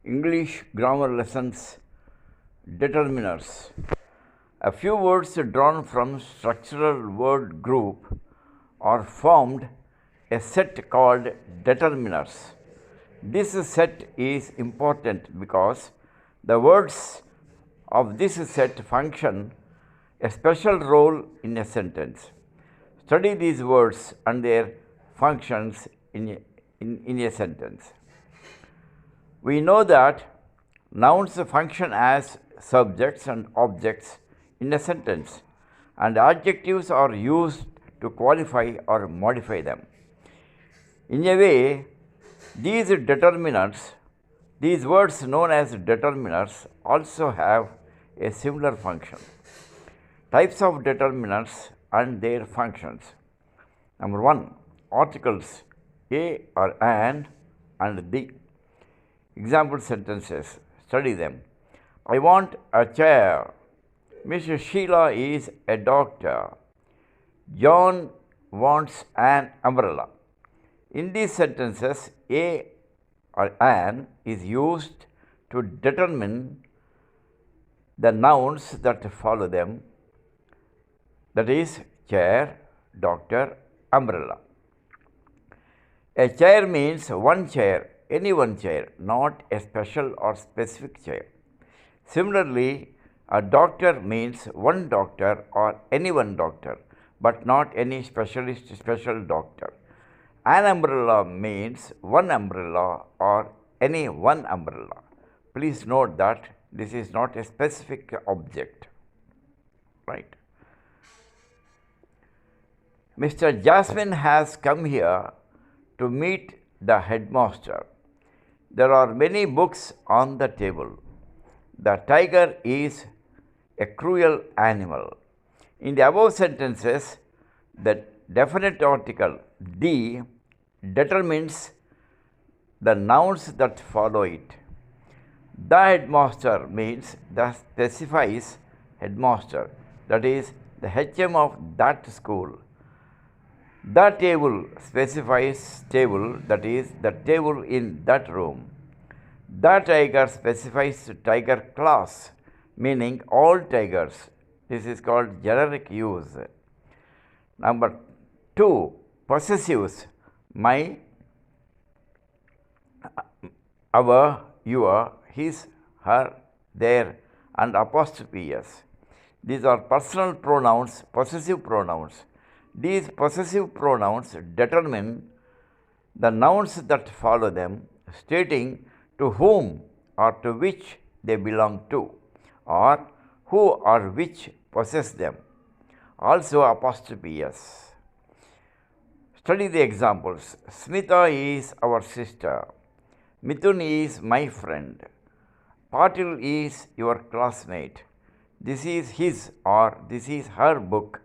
English grammar lessons, determiners. A few words drawn from structural word group are formed a set called determiners. This set is important because the words of this set function a special role in a sentence. Study these words and their functions in a sentence. We know that nouns function as subjects and objects in a sentence, and adjectives are used to qualify or modify them. In a way, these words known as determiners, also have a similar function. Types of determiners and their functions. Number 1, articles a or an and the. Example sentences, study them. I want a chair. Mrs. Sheila is a doctor. John wants an umbrella. In these sentences, a or an is used to determine the nouns that follow them, that is, chair, doctor, umbrella. A chair means one chair, any one chair, not a special or specific chair. Similarly, a doctor means one doctor or any one doctor, but not any special doctor. An umbrella means one umbrella or any one umbrella. Please note that this is not a specific object, right? Mr. Jasmine has come here to meet the headmaster. There are many books on the table. The tiger is a cruel animal. In the above sentences, the definite article the determines the nouns that follow it. The headmaster means the specifies headmaster, that is, the HM of that school. The table specifies table, that is, the table in that room. The tiger specifies tiger class, meaning all tigers. This is called generic use. Number 2, possessives. My, our, your, his, her, their, and apostrophe s. These are personal pronouns, possessive pronouns. These possessive pronouns determine the nouns that follow them, stating to whom or to which they belong to, or who or which possess them. Also apostrophe s. Study the examples. Smita is our sister. Mithun is my friend. Patil is your classmate. This is his or this is her book.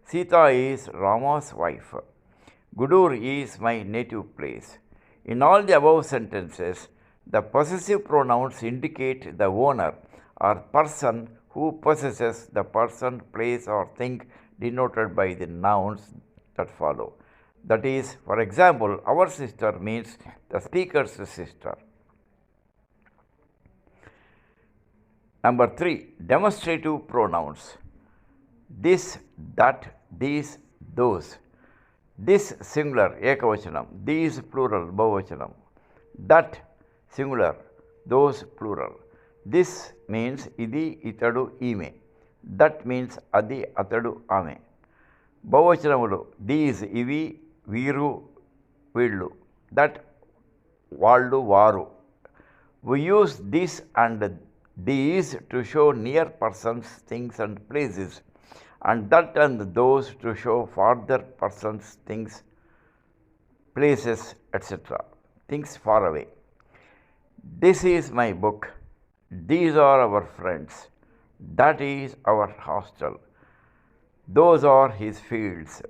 Sita is Rama's wife. Gudur is my native place. In all the above sentences, the possessive pronouns indicate the owner or person who possesses the person, place, or thing denoted by the nouns that follow. That is, for example, our sister means the speaker's sister. Number 3, demonstrative pronouns. This, that, these, those. This singular, ekavachanam. These plural, bahuvachanam. That singular, those plural. This means idi, itadu, ime. That means adi, atadu, ame. Bahuvachanamulu, these, ivi, veeru, veellu. That, valdu, varu. We use this and these to show near persons, things, and places, and that and those to show farther persons, things, places, etc. Things far away. This is my book. These are our friends. That is our hostel. Those are his fields.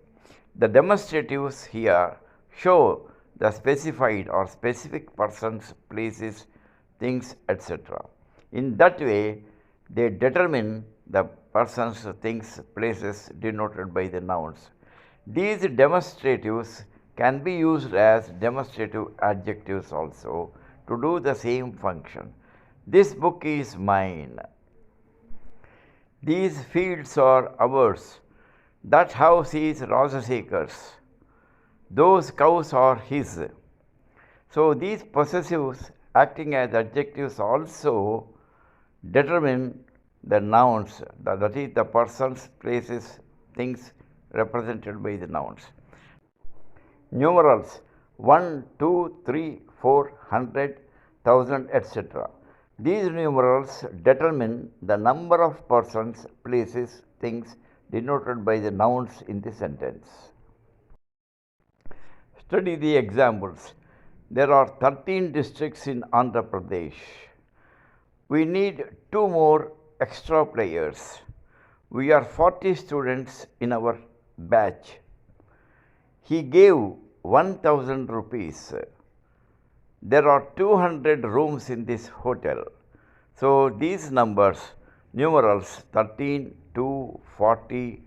The demonstratives here show the specified or specific persons, places, things, etc. In that way, they determine the persons, things, places denoted by the nouns. These demonstratives can be used as demonstrative adjectives also to do the same function. This book is mine. These fields are ours. That house is Rajasekhar's. Those cows are his. So these possessives acting as adjectives also determine the nouns, that is the persons, places, things represented by the nouns. Numerals 1, 2, 3, 4, 100, 1000, etc. These numerals determine the number of persons, places, things denoted by the nouns in the sentence. Study the examples. There are 13 districts in Andhra Pradesh. We need 2 more extra players. We are 40 students in our batch. He gave 1000 rupees. There are 200 rooms in this hotel. So these numbers, numerals 13, 2, 40,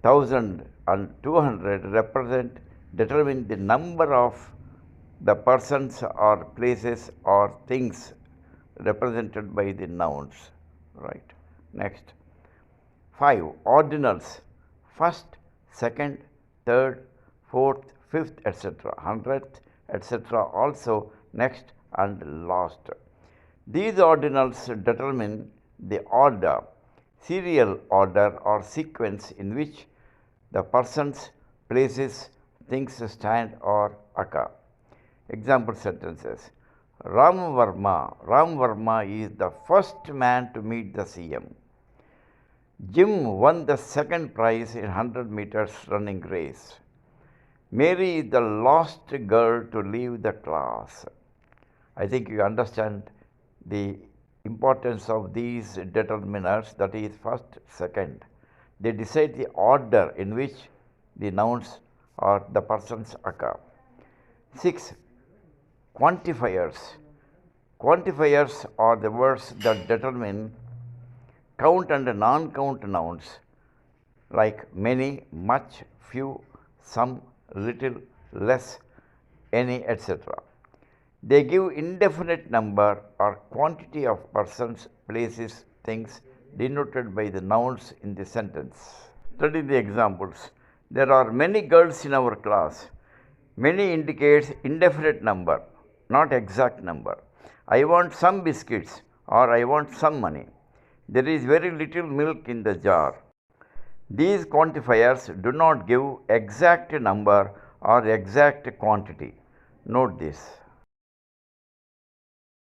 1000 and 200 determine the number of the persons or places or things represented by the nouns, right? Next. 5. Ordinals, first, second, third, fourth, fifth, etc., 100th, etc., also next and last. These ordinals determine the order, serial order or sequence in which the persons, places, things stand or occur. Example sentences. Ram Varma is the first man to meet the CM. Jim won the second prize in 100 meters running race. Mary is the last girl to leave the class. I think you understand the importance of these determiners, that is first, second. They decide the order in which the nouns or the persons occur. 6. Quantifiers. Quantifiers are the words that determine count and non-count nouns like many, much, few, some, little, less, any, etc. They give indefinite number or quantity of persons, places, things denoted by the nouns in the sentence. Study the examples. There are many girls in our class. Many indicates indefinite number, not exact number. I want some biscuits or I want some money. There is very little milk in the jar. These quantifiers do not give exact number or exact quantity. Note this.